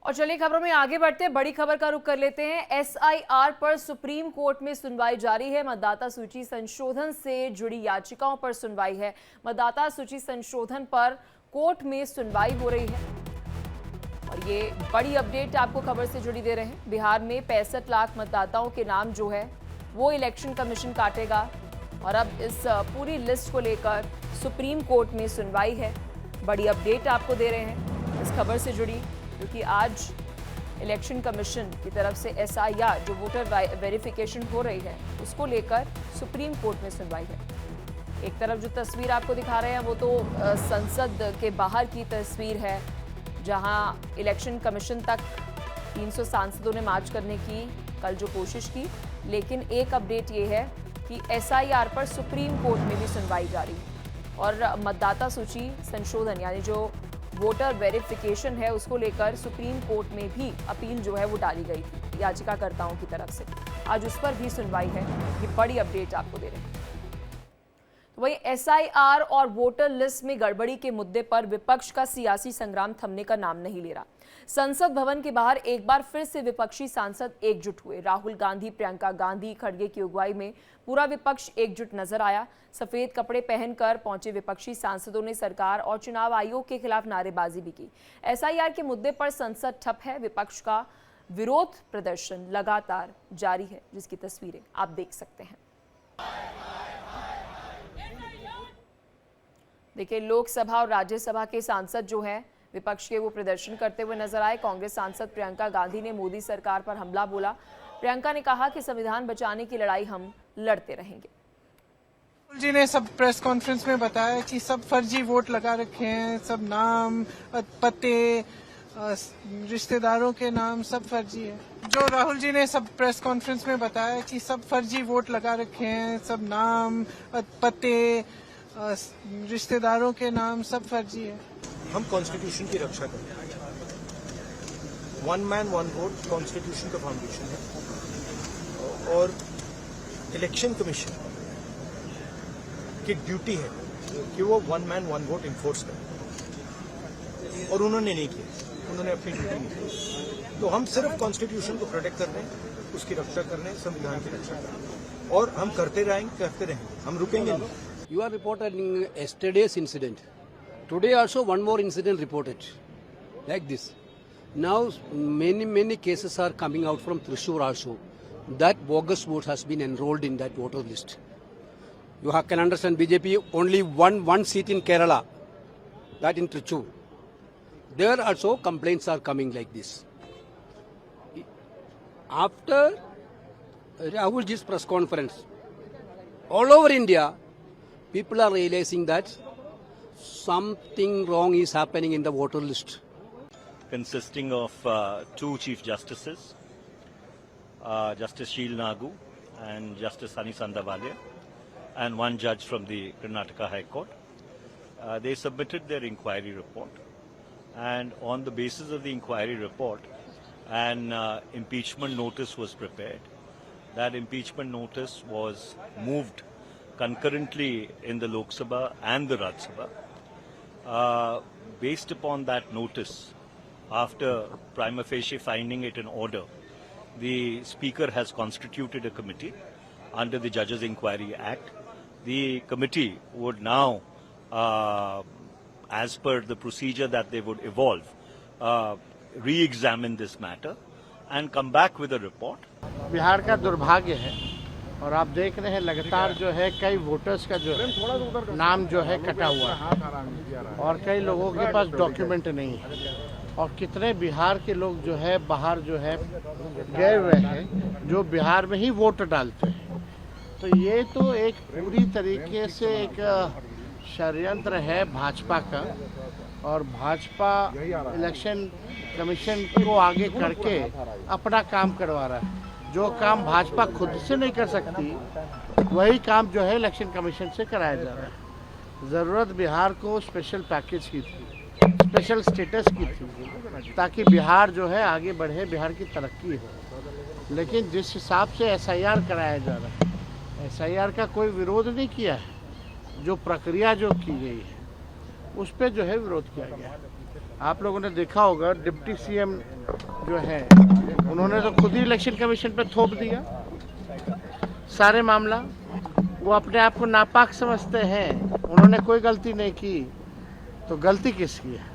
और चलिए खबरों में आगे बढ़ते हैं। बड़ी खबर का रुख कर लेते हैं। एसआईआर पर सुप्रीम कोर्ट में सुनवाई जारी है। मतदाता सूची संशोधन से जुड़ी याचिकाओं पर सुनवाई है। मतदाता सूची संशोधन पर कोर्ट में सुनवाई हो रही है और ये बड़ी अपडेट आपको खबर से जुड़ी दे रहे हैं। बिहार में 65 लाख मतदाताओं के नाम जो है वो इलेक्शन कमीशन काटेगा और अब इस पूरी लिस्ट को लेकर सुप्रीम कोर्ट में सुनवाई है। बड़ी अपडेट आपको दे रहे हैं इस खबर से जुड़ी, क्योंकि आज इलेक्शन कमीशन की तरफ से एसआईआर जो वोटर वेरिफिकेशन हो रही है उसको लेकर सुप्रीम कोर्ट में सुनवाई है। एक तरफ जो तस्वीर आपको दिखा रहे हैं वो तो संसद के बाहर की तस्वीर है, जहां इलेक्शन कमीशन तक 300 सांसदों ने मार्च करने की कल जो कोशिश की, लेकिन एक अपडेट ये है कि एसआईआर पर सुप्रीम कोर्ट में भी सुनवाई जारी है और मतदाता सूची संशोधन यानी जो वोटर वेरिफिकेशन है उसको लेकर सुप्रीम कोर्ट में भी अपील जो है वो डाली गई थी याचिकाकर्ताओं की तरफ से। आज उस पर भी सुनवाई है। ये बड़ी अपडेट आपको दे रहे हैं। तो वही एसआईआर और वोटर लिस्ट में गड़बड़ी के मुद्दे पर विपक्ष का सियासी संग्राम थमने का नाम नहीं ले रहा। संसद भवन के बाहर एक बार फिर से विपक्षी सांसद एकजुट हुए। राहुल गांधी, प्रियंका गांधी खड़गे की अगुवाई में पूरा विपक्ष एकजुट नजर आया। सफेद कपड़े पहनकर पहुंचे विपक्षी सांसदों ने सरकार और चुनाव आयोग के खिलाफ नारेबाजी भी की। एसआईआर के मुद्दे पर संसद ठप है। विपक्ष का विरोध प्रदर्शन लगातार जारी है, जिसकी तस्वीरें आप देख सकते हैं। देखिए, लोकसभा और राज्यसभा के सांसद जो हैं विपक्ष के वो प्रदर्शन करते हुए नजर आए। कांग्रेस सांसद प्रियंका गांधी ने मोदी सरकार पर हमला बोला। प्रियंका ने कहा कि संविधान बचाने की लड़ाई हम लड़ते रहेंगे। राहुल जी ने सब प्रेस कॉन्फ्रेंस में बताया कि सब फर्जी वोट लगा रखे हैं, सब नाम, पते, रिश्तेदारों के नाम सब फर्जी है। जो राहुल जी ने सब प्रेस कॉन्फ्रेंस में बताया कि सब फर्जी वोट लगा रखे हैं, सब नाम, पते, रिश्तेदारों के नाम सब फर्जी है। हम कॉन्स्टिट्यूशन की रक्षा करते हैं। One man one vote constitution का फाउंडेशन है और इलेक्शन कमीशन की ड्यूटी है कि वो one man one vote enforce करे और उन्होंने नहीं किया, उन्होंने अपनी ड्यूटी नहीं की। तो हम सिर्फ कॉन्स्टिट्यूशन को प्रोटेक्ट कर रहे हैं, उसकी रक्षा कर रहे हैं, संविधान की रक्षा कर रहे हैं और हम करते रहेंगे, हम रुकेंगे नहीं। You are reporting yesterday's incident. Today also one more incident reported like this. Now many cases are coming out from Thrissur also. That bogus vote has been enrolled in that voter list. You can understand BJP only one seat in Kerala, that in Thrissur. There also complaints are coming like this. After Rahulji's press conference, all over India, people are realizing that something wrong is happening in the voter list. Consisting of two Chief Justices, Justice Sheel Nagu and Justice Sunny Sandavalya, and one judge from the Karnataka High Court. They submitted their inquiry report, and on the basis of the inquiry report, an impeachment notice was prepared. That impeachment notice was moved concurrently in the Lok Sabha and the Rajya Sabha. Based upon that notice, after prima facie finding it in order, the Speaker has constituted a committee under the Judges Inquiry Act. The committee would now, as per the procedure that they would evolve, re-examine this matter and come back with a report. Bihar का दुर्भाग्य है और आप देख रहे हैं लगातार जो है कई वोटर्स का जो है नाम जो है कटा हुआ है और कई लोगों के पास डॉक्यूमेंट नहीं है और कितने बिहार के लोग जो है बाहर जो है गए हुए हैं जो बिहार में ही वोट डालते हैं। तो ये तो एक पूरी तरीके से एक षड्यंत्र है भाजपा का और भाजपा इलेक्शन कमीशन को आगे करके अपना काम करवा रहा है। जो काम भाजपा खुद से नहीं कर सकती वही काम जो है इलेक्शन कमीशन से कराया जा रहा है। ज़रूरत बिहार को स्पेशल पैकेज की थी, स्पेशल स्टेटस की थी ताकि बिहार जो है आगे बढ़े, बिहार की तरक्की हो। लेकिन जिस हिसाब से एसआईआर कराया जा रहा है, एसआईआर का कोई विरोध नहीं किया है। जो प्रक्रिया जो की गई है उस पर जो है विरोध किया गया है। आप लोगों ने देखा होगा डिप्टी सीएम जो है उन्होंने तो खुद ही इलेक्शन कमीशन पे थोप दिया सारे मामला। वो अपने आप को नापाक समझते हैं, उन्होंने कोई गलती नहीं की, तो गलती किसकी है?